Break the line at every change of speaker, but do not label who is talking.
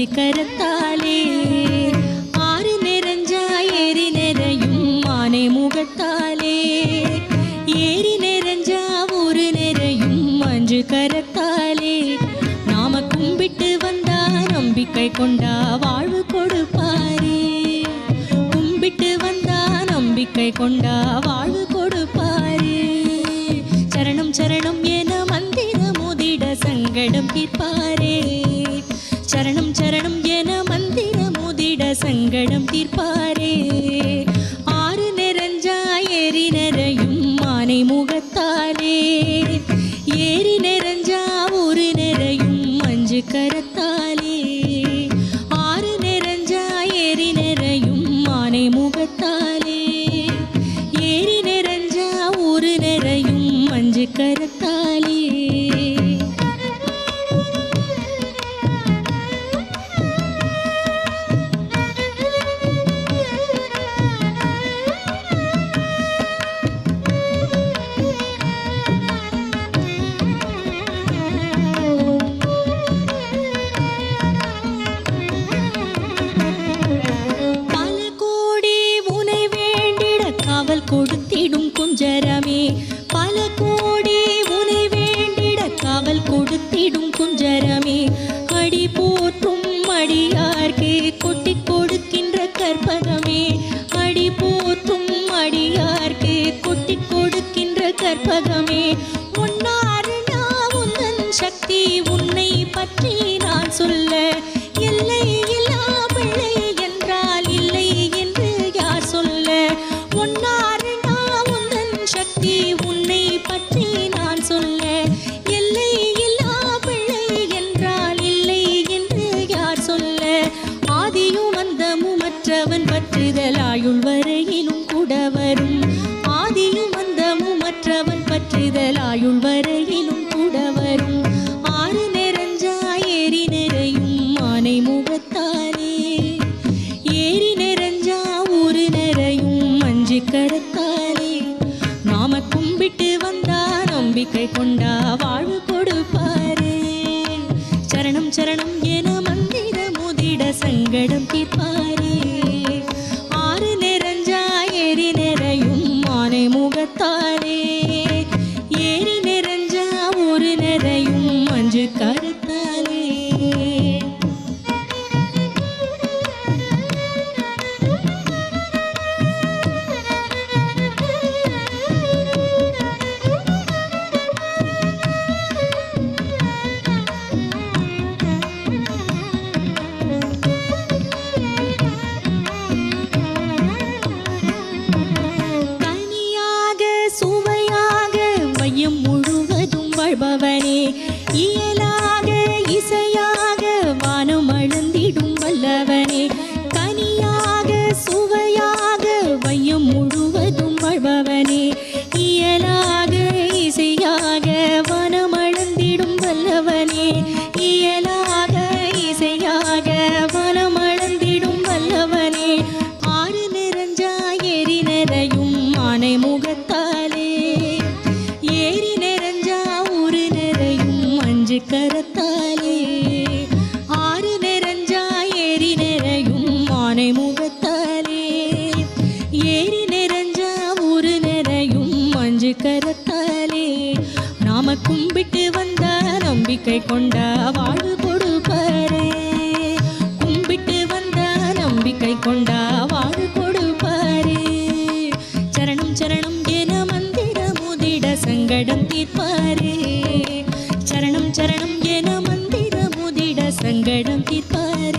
கரத்தாலே ஆறு நிறைஞ்சா ஏரி நிறையும் மானை முகத்தாலே ஏரி நிறைஞ்சா ஊரு நிறையும் அஞ்சு கரத்தாலே நாம கும்பிட்டு வந்தா நம்பிக்கை கொண்டா வாழ்வு கொடுப்பாரே கும்பிட்டு வந்தா நம்பிக்கை கொண்டா வாழ்வு கொடுப்பாரே சரணம் சரணம் என மந்திரம் முதிட சங்கடம் தீர்ப்பாரே சரணம் சரணம் என மந்திரம் முதிட சங்கடம் தீர்ப்பாரே ஆறு நிறைஞ்சா ஏரி நிறையும் மானை முகத்தாலே ஏரி நிறைஞ்சா ஊரு நிறையும் அஞ்சு கரத்தாலே ஆறு நிறைஞ்சா ஏரி நிறையும் மானை முகத்தாலே ஏரி நிறைஞ்சா ஊரு நிறையும் அஞ்சு கரத்தாலே கொடுத்திடும் குஞ்சரமே பல கோடி உனை வேண்டிட காவல் கொடுத்திடும் குஞ்சரமே அடி போற்றும் அடியார்க்கு கொட்டி கொடுக்கின்ற கற்பகமே அடி போற்றும் அடியார்க்கு கொட்டி கொடுக்கின்ற கற்பகமே உன்னாரு நான் உந்தன் சக்தி உன்னை பற்றி நான் சொல்ல எல்லை இல்லா பிள்ளை என்றால் இல்லை என்று யார் சொல்ல உன்னாரு நான் உந்தன் சக்தி உன்னை பற்றி நான் சொல்ல எல்லை இல்லா பிள்ளை என்றால் இல்லை என்று யார் சொல்ல ஆதியும் அந்தமும் மற்றவன் பற்றுதல் ஆயுள் வரையிலும் கூட வரும் ஆதியும் அந்தமும் மற்றவன் பற்றுதல் ஆயுள் வரையிலும் கூட வரும் ஆறு நிறைஞ்சா ஏரி நிறையும் மானை முகத்தாலே ஏரி நிறைஞ்சா ஊரு நிறையும் அஞ்சு கரத்தாலே நாம கும்பிட்டு வந்தா நம்பிக்கை கொண்டா வாழ்வு கொடுப்பாரே சரணம் சரணம் என மந்திர முதிட சங்கடம் தீர்ப்பாரே ஆறு நிறைஞ்சா ஏரி நிறையும் மானை முகத்தாலே ஏரி நிறைஞ்சா ஊரு நிறையும் அஞ்சு கரத்தாலே முழுவதும் வாழ்பவனே இயலாக இசையாக வானம் அளந்திடும் வல்லவனே கனியாக சுவையாக வையம் முழுவதும் வாழ்பவனே இயலாக இசையாக வானம் அளந்திடும் வல்லவனே இயலாக இசையாக வானம் அளந்திடும் வல்லவனே ஆறு நிறைஞ்சா ஏரி நிறையும் மானை முகத்தாலே ஏரி நிறைஞ்சா ஊரு நிறையும் அஞ்சு கரத்தாலே ஆறு நிறைஞ்சா ஏரி நிறையும் மானை முகத்தாலே ஏரி நிறைஞ்சா ஊரு நிறையும் அஞ்சு கரத்தாலே நாம கும்பிட்டு வந்தா நம்பிக்கை கொண்டா வாழ்வு கொடுப்பாரே கும்பிட்டு வந்தா நம்பிக்கை கொண்டா வாழ்வு கொடுப்பாரே சரணம் சரணம் என மந்திர முதிட சங்கடம் தீர்ப்பாரே சரணம் சரணம் என மந்திர முதிட சங்கடம் தீர்ப்பாரே